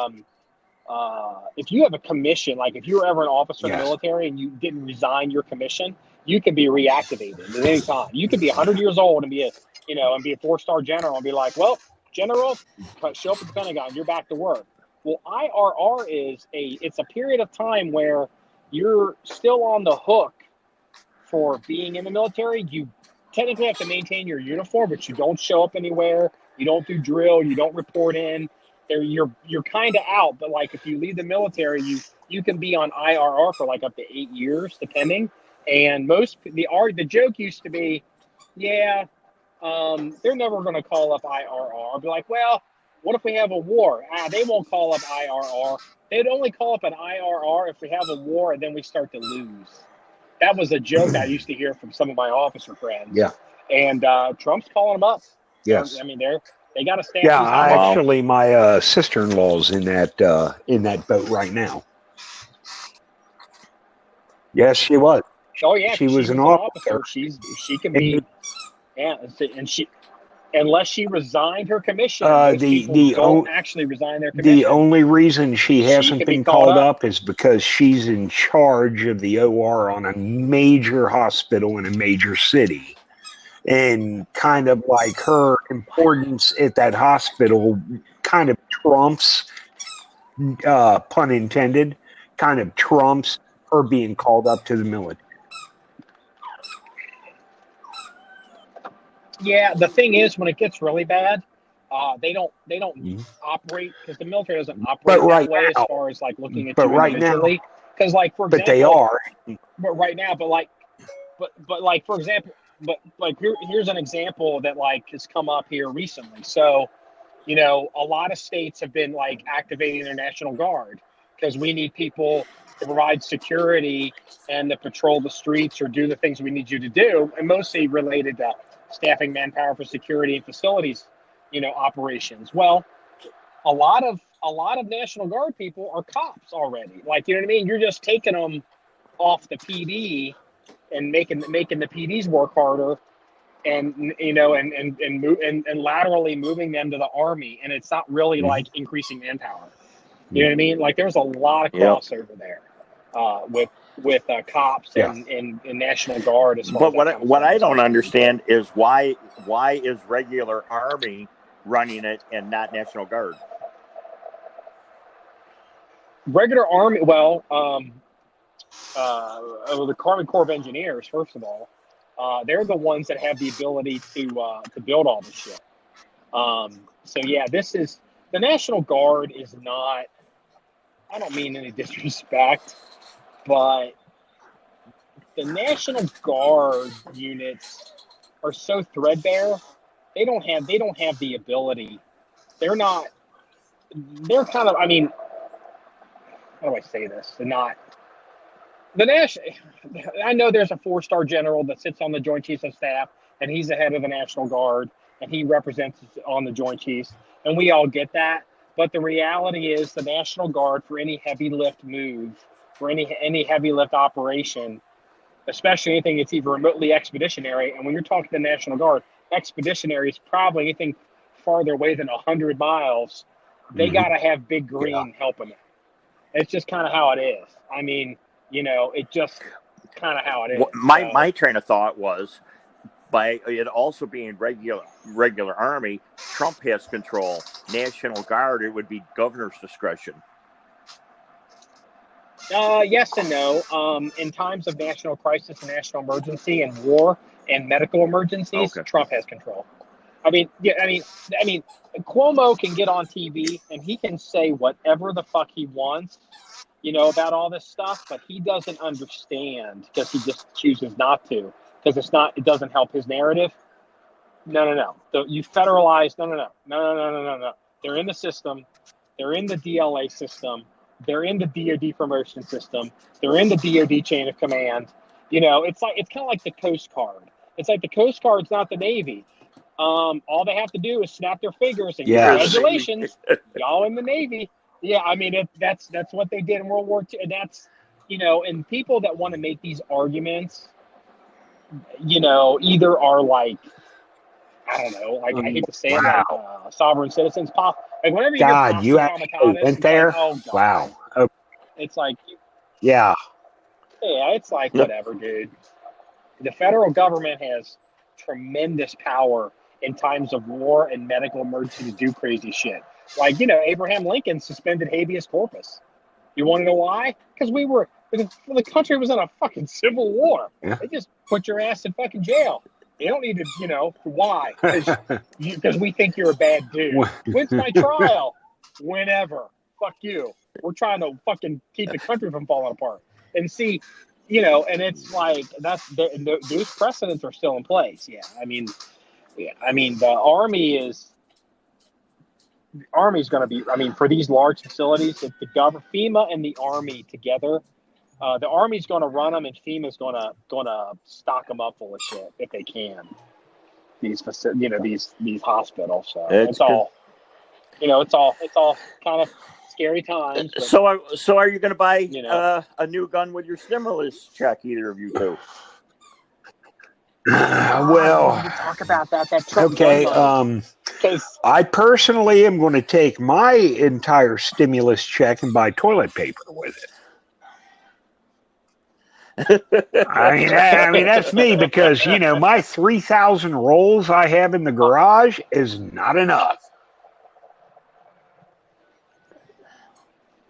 if you have a commission, like if you were ever an officer in the Yes. military and you didn't resign your commission, you can be reactivated at any time. You could be 100 years old and be a 4-star general and be like, well, general, show up at the Pentagon, you're back to work. Well, IRR it's a period of time where you're still on the hook for being in the military. You technically have to maintain your uniform, but you don't show up anywhere. You don't do drill. You don't report in. You're kind of out. But like, if you leave the military, you can be on IRR for like up to 8 years, depending. And the joke used to be, they're never going to call up IRR. I'll be like, well, what if we have a war? They won't call up IRR. They'd only call up an IRR if we have a war and then we start to lose. That was a joke I used to hear from some of my officer friends. Yeah. And Trump's calling them up. Yes. They got to stand. Yeah, Wow. actually, my sister-in-law's in that boat right now. Yes, she was. Oh yeah, She was an officer. She can be. Yeah, and unless she resigned her commission, most people don't actually resign their commission. The only reason she hasn't can be been called called up. up is because she's in charge of the OR on a major hospital in a major city. And kind of like her importance at that hospital kind of trumps, pun intended, kind of trumps her being called up to the military. Yeah, the thing is, when it gets really bad, they don't operate, because the military doesn't operate that way as far as like looking at you individually. Because like, for example, but they are. But right now, for example, here's an example that like has come up here recently. So, a lot of states have been like activating their National Guard because we need people to provide security and to patrol the streets or do the things we need you to do, and mostly related to staffing manpower for security and facilities, operations. Well, a lot of National Guard people are cops already. Like, you know what I mean? You're just taking them off the PD and making the PDs work harder, and and laterally moving them to the Army, and it's not really like increasing manpower. You know what I mean? Like, there's a lot of crossover there with cops and National Guard. As far but what I don't understand is why is regular Army running it and not National Guard? Regular Army, the Army Corps of Engineers, first of all, they're the ones that have the ability to build all this shit. So yeah, the National Guard is not. I don't mean any disrespect, but the National Guard units are so threadbare they don't have the ability. They're kind of, I mean, how do I say this? They're not the national. I know there's a 4-star general that sits on the Joint Chiefs of Staff, and he's the head of the National Guard, and he represents on the Joint Chiefs, and we all get that. But the reality is, the National Guard, for any heavy lift move, for any heavy lift operation, especially anything that's even remotely expeditionary, and when you're talking to the National Guard, expeditionary is probably anything farther away than 100 miles. They got to have Big Green helping them. It's just kind of how it is. I mean, it just kind of how it is. My train of thought was, by it also being regular Army, Trump has control. National Guard, it would be governor's discretion. Yes and no. In times of national crisis and national emergency and war and medical emergencies, Trump has control. I mean, Cuomo can get on TV and he can say whatever the fuck he wants, about all this stuff, but he doesn't understand because he just chooses not to, because it doesn't help his narrative. No. You federalize. No. They're in the system. They're in the DLA system. They're in the DOD promotion system. They're in the DOD chain of command. It's kind of like the Coast Guard. It's like the Coast Guard's not the Navy. All they have to do is snap their fingers and congratulations, y'all in the Navy. Yeah, I mean that's what they did in World War II, and that's and people that want to make these arguments, either are like, I don't know, like I hate to say it, like sovereign citizens pop. Like whenever you God, you actually went there. Like, oh, God. Wow. Oh. It's like, yeah, it's like whatever, dude. The federal government has tremendous power in times of war and medical emergency to do crazy shit. Like, Abraham Lincoln suspended habeas corpus. You want to know why? Because the country was in a fucking civil war. Yeah. They just put your ass in fucking jail. You don't need to, why? Because we think you're a bad dude. When's my trial? Whenever. Fuck you. We're trying to fucking keep the country from falling apart. And see, and it's like, those precedents are still in place. Yeah. I mean, the Army's going to be, for these large facilities, if the government, FEMA and the Army together, the Army's going to run them, and FEMA's going to stock them up full of shit if they can. These these hospitals. So it's all kind of scary times. But, so are you going to buy a new gun with your stimulus check? Either of you two? Well, we talk about that. Okay. I personally am going to take my entire stimulus check and buy toilet paper with it. I mean that's me, because my 3,000 rolls I have in the garage is not enough.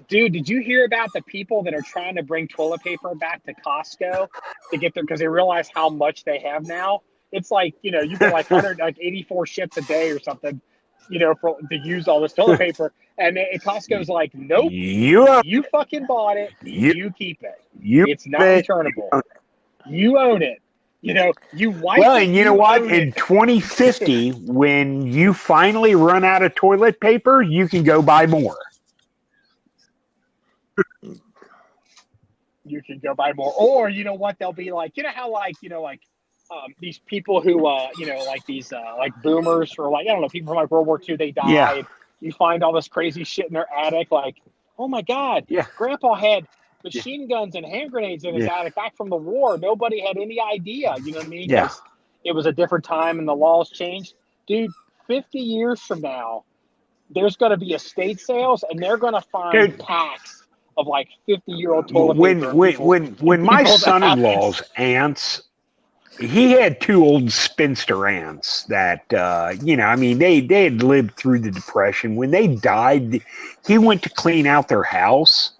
Dude, did you hear about the people that are trying to bring toilet paper back to Costco to get there because they realize how much they have now? It's like, you get like 184 ships a day or something, to use all this toilet paper. And Costco's like, nope, you fucking bought it. You keep it. It's not returnable. You own it. You wipe Well, it, and you know what? In 2050, when you finally run out of toilet paper, you can go buy more. You can go buy more. Or, you know what? They'll be like, how these people who, like these, like boomers, or like, I don't know, people from like World War II, they died. Yeah. You find all this crazy shit in their attic. Like, oh my God, Grandpa had machine guns and hand grenades in his attic back from the war. Nobody had any idea. You know what I mean? Yeah. It was a different time and the laws changed. Dude, 50 years from now, there's going to be estate sales and they're going to find packs of like 50-year-old toilet paper. When my son-in-law's aunts, he had two old spinster aunts that, they had lived through the Depression. When they died, he went to clean out their house,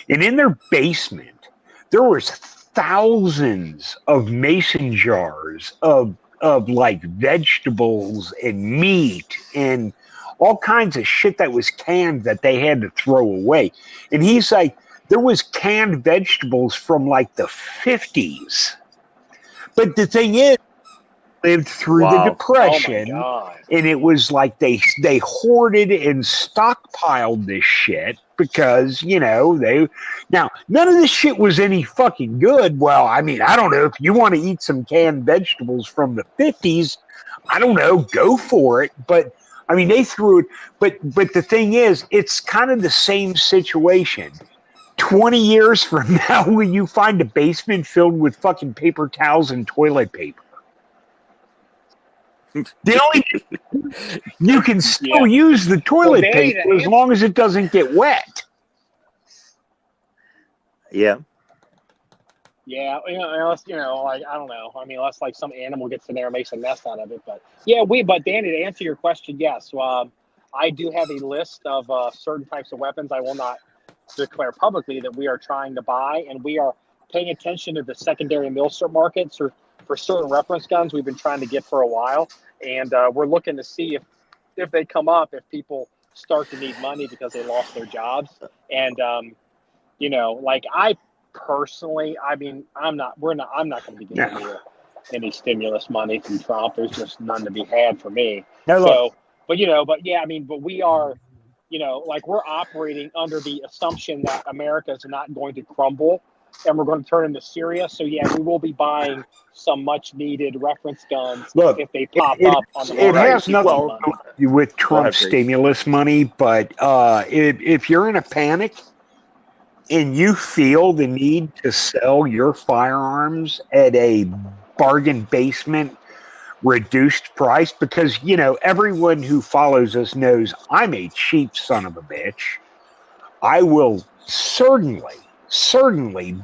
and in their basement, there was thousands of mason jars of like vegetables and meat and all kinds of shit that was canned that they had to throw away. And he's like, there was canned vegetables from like the 50s. But the thing is, lived through the Wow. Oh my Depression, God. and it was like they hoarded and stockpiled this shit because they now none of this shit was any fucking good. Well, I mean, I don't know if you want to eat some canned vegetables from the 50s. I don't know, go for it. But I mean, they threw it. But the thing is, it's kind of the same situation. 20 years from now, will you find a basement filled with fucking paper towels and toilet paper? The only you can Yeah. still use the Well, toilet Danny, paper as long as it doesn't get wet. Yeah. yeah, unless like I don't know. I mean, unless like some animal gets in there and makes a mess out of it. But yeah, But Danny, to answer your question, yes, I do have a list of certain types of weapons I will not declare publicly that we are trying to buy, and we are paying attention to the secondary military markets or for certain reference guns we've been trying to get for a while, and we're looking to see if they come up, if people start to need money because they lost their jobs, and like I personally, I mean, I'm not going to be getting any stimulus money from Trump. There's just none to be had for me. Now look, So, but yeah, I mean, but we are, like we're operating under the assumption that America is not going to crumble and we're going to turn into Syria. So yeah, we will be buying some much needed reference guns if they pop up on the it market. has nothing to do with Trump's stimulus money, but if you're in a panic and you feel the need to sell your firearms at a bargain basement reduced price, because everyone who follows us knows I'm a cheap son of a bitch, I will certainly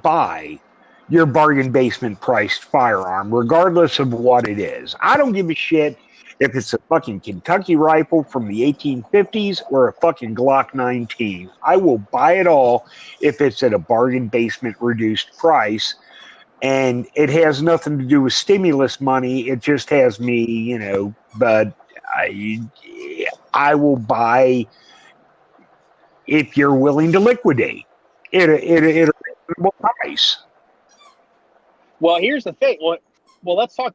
buy your bargain basement priced firearm regardless of what it is. I don't give a shit if it's a fucking Kentucky rifle from the 1850s or a fucking Glock 19. I will buy it all if it's at a bargain basement reduced price. And it has nothing to do with stimulus money. It just has me, but I will buy if you're willing to liquidate at a reasonable price. Well, here's the thing. Well, let's talk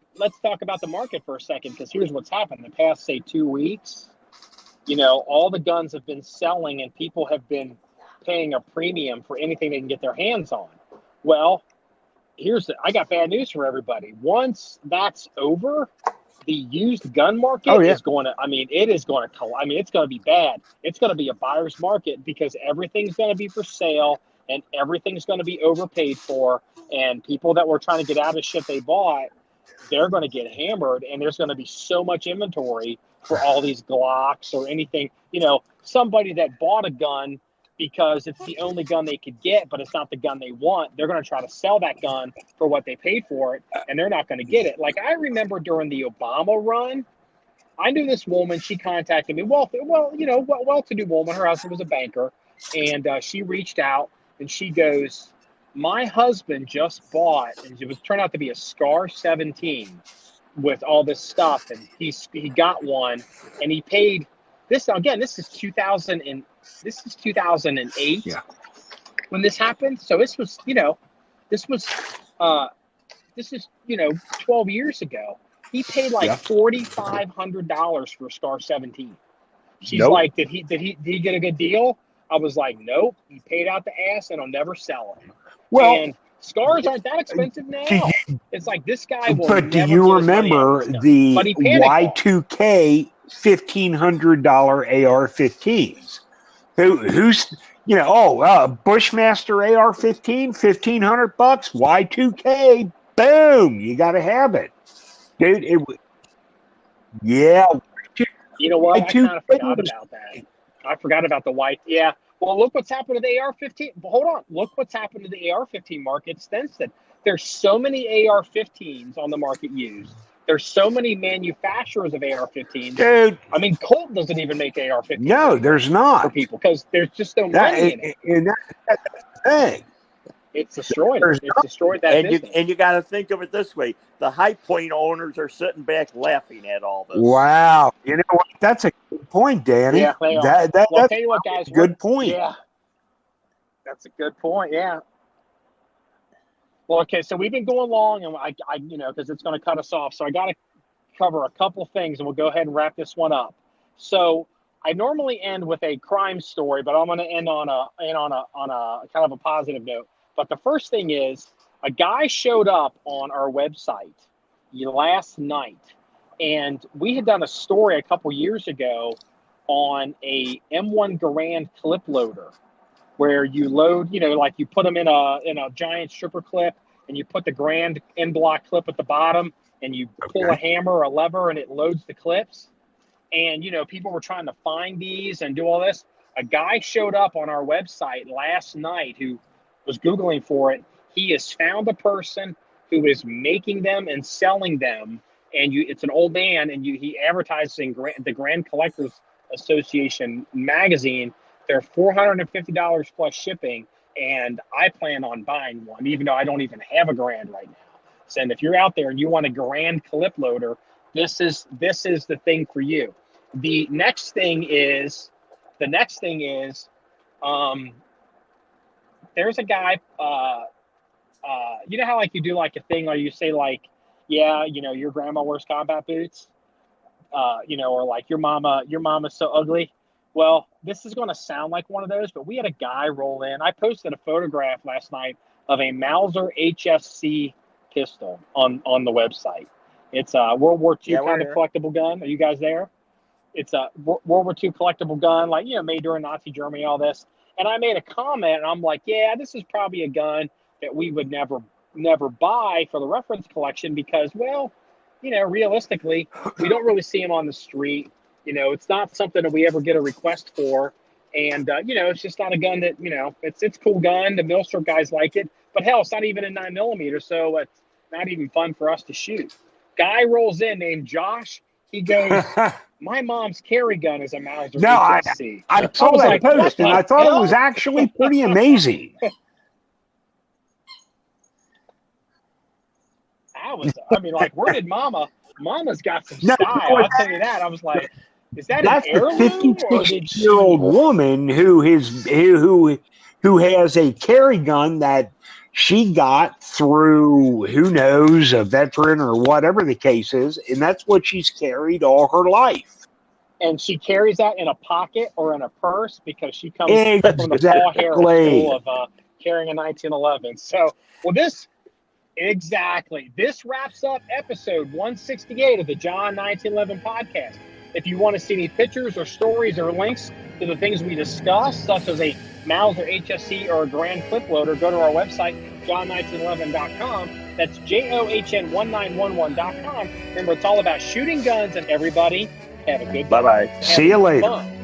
about the market for a second, because here's what's happened the past, say, 2 weeks. All the guns have been selling and people have been paying a premium for anything they can get their hands on. Well, I got bad news for everybody. Once that's over, the used gun market is going to, it's going to be bad. It's going to be a buyer's market because everything's going to be for sale and everything's going to be overpaid for. And people that were trying to get out of shit they bought, they're going to get hammered, and there's going to be so much inventory for all these Glocks or anything. Somebody that bought a gun because it's the only gun they could get, but it's not the gun they want, they're going to try to sell that gun for what they paid for it, and they're not going to get it. Like I remember during the Obama run, I knew this woman. She contacted me. Well-to-do woman. Her husband was a banker, and she reached out and she goes, "My husband just bought, and it turned out to be a Scar 17 with all this stuff, and he got one, and he paid this again. This is 2008 when this happened. So this was 12 years ago. He paid like $4,500 for a Scar 17. She's like, did he get a good deal? I was like, nope. He paid out the ass, and I'll never sell it. Well, and Scars aren't that expensive now. It's like this guy will. But do you remember the Y2K $1,500 AR-15s? Who's Bushmaster AR-15, $1,500, Y2K, boom, you got to have it, dude. You know what? I kind of forgot about that. I forgot about the white. Yeah. Well, look what's happened to the AR-15. Hold on. Look what's happened to the AR-15 market since then. There's so many AR-15s on the market used. There's so many manufacturers of AR-15s. Dude. I mean, Colt doesn't even make AR-15s. No, there's not. For people, because there's just no money in it. And that's the thing. It's destroyed. It's destroyed that business. And you got to think of it this way: the High Point owners are sitting back laughing at all this. Wow, you know what? That's a good point, Danny. Yeah, they are. Well, I'll tell you what, guys. Good point. Yeah, that's a good point. Yeah. Well, okay, so we've been going long, and I because it's going to cut us off. So I got to cover a couple things, and we'll go ahead and wrap this one up. So I normally end with a crime story, but I'm going to end on a kind of a positive note. But the first thing is, a guy showed up on our website last night, and we had done a story a couple years ago on a M1 Garand clip loader, where you load, like you put them in a giant stripper clip, and you put the Garand end block clip at the bottom, and you pull a hammer or a lever, and it loads the clips. And, people were trying to find these and do all this. A guy showed up on our website last night who was Googling for it. He has found a person who is making them and selling them. And it's an old man, and he advertises in the Grand Collectors Association magazine. They're $450 plus shipping, and I plan on buying one, even though I don't even have a Garand right now. So, and if you're out there and you want a Garand clip loader, this is the thing for you. The next thing is, there's a guy. You know how like you do like a thing, or you say like, yeah, your grandma wears combat boots, or like your mama's so ugly. Well, this is going to sound like one of those, but we had a guy roll in. I posted a photograph last night of a Mauser HSc pistol on the website. It's a World War II kind of collectible gun. Are you guys there? It's a World War II collectible gun, like, made during Nazi Germany, all this. And I made a comment, and I'm like, yeah, this is probably a gun that we would never buy for the reference collection because, well, realistically, we don't really see them on the street. It's not something that we ever get a request for. And, it's just not a gun that, it's a cool gun. The Milster guys like it. But hell, it's not even a 9mm, so it's not even fun for us to shoot. Guy rolls in named Josh. He goes, my mom's carry gun is a Mauser HSc. I saw that post, and I thought it was actually pretty amazing. Where did Mama's got some style. I'll tell you that. I was like, is that that's an heirloom? That's the 56-year-old woman who has a carry gun that she got through, who knows, a veteran or whatever the case is, and that's what she's carried all her life. And she carries that in a pocket or in a purse because she comes from the Paul Harrell school of carrying a 1911. So, this wraps up episode 168 of the John 1911 podcast. If you want to see any pictures or stories or links to the things we discussed, such as a Mauser HSc or a Garand clip loader, go to our website, john1911.com. That's JOHN1911.com. Remember, it's all about shooting guns, and everybody have a good day. Bye-bye. See you later. Fun.